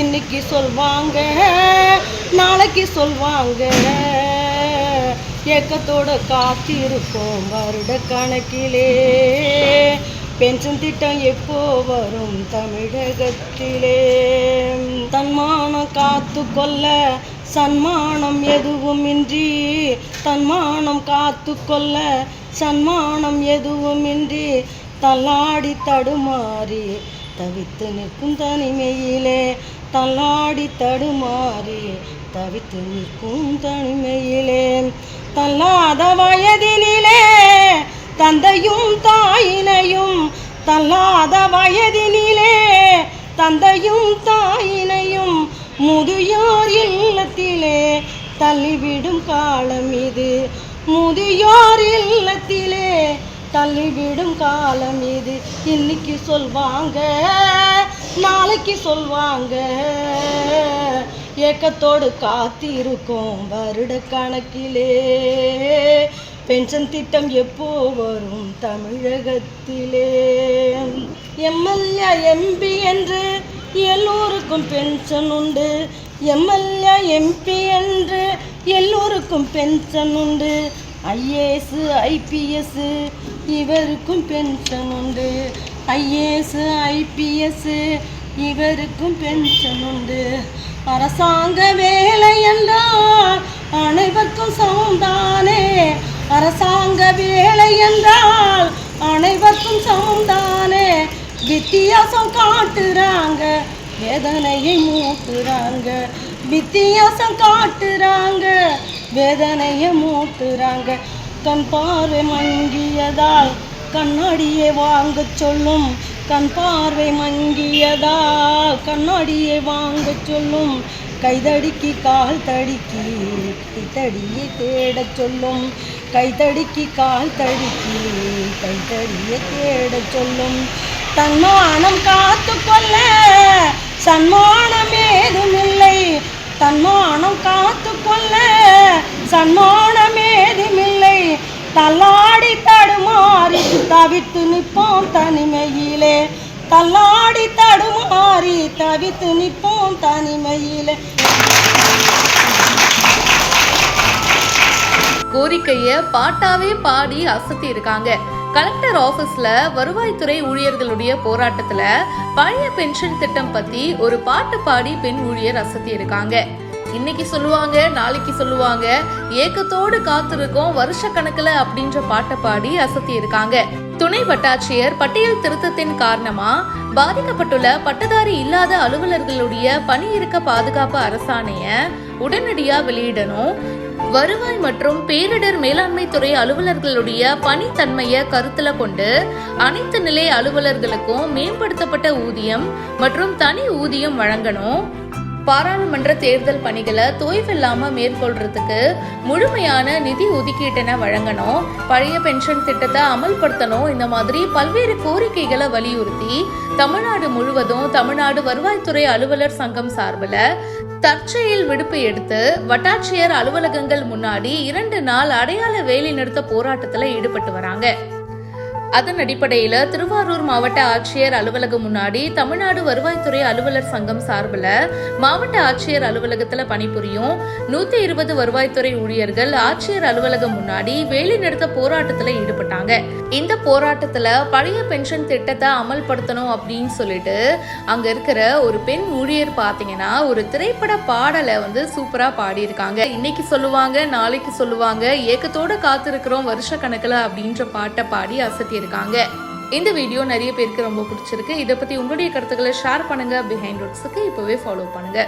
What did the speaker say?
இன்னைக்கு சொல்வாங்க நாளைக்கு சொல்வாங்க. ஏக்கத்தோட காத்திருப்போம் வருட கணக்கிலே. பென்ஷன் திட்டம் எப்போ வரும் தமிழகத்திலே? தன்மானம் காத்து கொள்ள சன்மானம் எதுவுமின்றி, தன்மானம் காத்து கொள்ள சன்மானம் எதுவுமின்றி, தள்ளாடி தடுமாறி தவித்து நிற்கும் தனிமையிலே. தள்ளாடி தடுமாறி தவித்து நிற்கும் தனிமையிலே. தள்ளாத வயதினிலே தந்தையும் தாயினையும், தள்ளாத வயதினிலே தந்தையும் தாயினையும் முதியோர் இல்லத்திலே தள்ளிவிடும் காலம் இது. முதியோர் இல்லத்திலே தள்ளிவிடும் காலம் இது. இன்னைக்கு சொல்வாங்க நாளைக்கு சொல்வாங்க. ஏக்கத்தோடு காத்திருக்கோம் வருட கணக்கிலே. பென்ஷன் திட்டம் எப்போ வரும் தமிழகத்திலே? எம்எல்ஏ எம்பி என்று எல்லோருக்கும் பென்ஷன் உண்டு. எம்எல்ஏ எம்பி என்று எல்லோருக்கும் பென்ஷன் உண்டு. ஐஏஎஸ் ஐபிஎஸ் இவருக்கும் பென்ஷன் உண்டு. ஐஏஎஸ் ஐபிஎஸ் இவருக்கும் பென்ஷன் உண்டு. அரசாங்க வேலை என்றால் அனைவருக்கும் சமம்தானே. அரசாங்க வேலை என்றால் அனைவருக்கும் சமம்தானே. வித்தியாசம் காட்டுறாங்க, வேதனையை மூட்டுறாங்க. வித்தியாசம் காட்டுறாங்க, வேதனையை மூட்டுறாங்க. கண் பார்வை மங்கியதால் கண்ணாடியை வாங்க சொல்லும். கண் பார்வை மங்கியதால் கண்ணாடியை வாங்க சொல்லும். கைதடிக்கு கால் தடிக்கி கைத்தடியை தேட சொல்லும். கைத்தடிக்கு கால் தடிக்கி கைத்தடியை தேட சொல்லும். தன்மானம் காத்து கொள்ள சன்மானம் ஏதுமில்லை. தன்மானம் காத்து கொள்ள சன்மானம் ஏதுமில்லை. தள்ளாடி தடுமாறி தவித்து நிற்போம் தனிமையிலே. தள்ளாடி தடுமாறி தவித்து நிற்போம் தனிமையிலே. கோரிக்கைய பாட்டாவே பாடி அசத்தி இருக்காங்க. கலெக்டர் ஆபீஸ்ல வருவாய்த்துறை ஊழியர்களுடைய போராட்டத்துல பழைய பென்ஷன் திட்டம் பத்தி ஒரு பாட்டு பாடி பெண் ஊழியர் அசத்தி இருக்காங்க. இன்னைக்கு சொல்லுவாங்க நாளைக்கு சொல்லுவாங்க, ஏக்கத்தோடு காத்திருக்கோம் வருஷ கணக்குல அப்படின்ற பாட்டை பாடி அசத்தி இருக்காங்க. துணை வட்டாட்சியர் பட்டியல் திருத்தத்தின் காரணமா பாதிக்கப்பட்டுள்ள பட்டதாரி இல்லாத அலுவலர்களுடைய பணியிறுக்க பாதுகாப்பு அரசாணைய உடனடியா வெளியிடணும். வருவாய் மற்றும் பேரிடர் மேலாண்மை துறை அலுவலர்களுடைய பணித்தன்மையை கருத்துல கொண்டு அனைத்து நிலை அலுவலர்களுக்கும் மேம்படுத்தப்பட்ட ஊதியம் மற்றும் தனி ஊதியம் வழங்கணும். பாராளுமன்ற தேர்தல் பணிகளை தொய்வில்லாம மேற்கொள்றதுக்கு முழுமையான நிதி ஒதுக்கீட்டினை வழங்கணும். பழைய பென்ஷன் திட்டத்தை அமல்படுத்தணும். இந்த மாதிரி பல்வேறு கோரிக்கைகளை வலியுறுத்தி தமிழ்நாடு முழுவதும் தமிழ்நாடு வருவாய்த்துறை அலுவலர் சங்கம் சார்பில் தற்செயல் விடுப்பு எடுத்து வட்டாட்சியர் அலுவலகங்கள் முன்னாடி 2 நாள் அடையாள வேலை நிறுத்த போராட்டத்துல ஈடுபட்டு வராங்க. அதன் அடிப்படையில திருவாரூர் மாவட்ட ஆட்சியர் அலுவலகம் முன்னாடி தமிழ்நாடு வருவாய்த்துறை அலுவலர் சங்கம் சார்பில் மாவட்ட ஆட்சியர் அலுவலகத்துல பணிபுரியும் 120 வருவாய்த்துறை ஊழியர்கள் ஆட்சியர் அலுவலகம் முன்னாடி வேலை நிறுத்த போராட்டத்துல ஈடுபட்டாங்க. இந்த போராட்டத்துல பழைய பென்ஷன் திட்டத்தை அமல்படுத்தணும் அப்படின்னு சொல்லிட்டு அங்க இருக்கிற ஒரு பெண் ஊழியர் பாத்தீங்கன்னா ஒரு திரைப்பட பாடலை சூப்பரா பாடியிருக்காங்க. இன்னைக்கு சொல்லுவாங்க நாளைக்கு சொல்லுவாங்க, ஏக்கத்தோட காத்திருக்கிறோம் வருஷ கணக்குல அப்படின்ற பாட்டை பாடி அசத்தி இருக்காங்க. இந்த வீடியோ நிறைய பேருக்கு ரொம்ப பிடிச்சிருக்கு. இதை பத்தி உங்களுடைய கருத்துக்களை ஷேர் பண்ணுங்க. பிஹைண்ட் ரூட்ஸுக்கு இப்பவே ஃபாலோ பண்ணுங்க.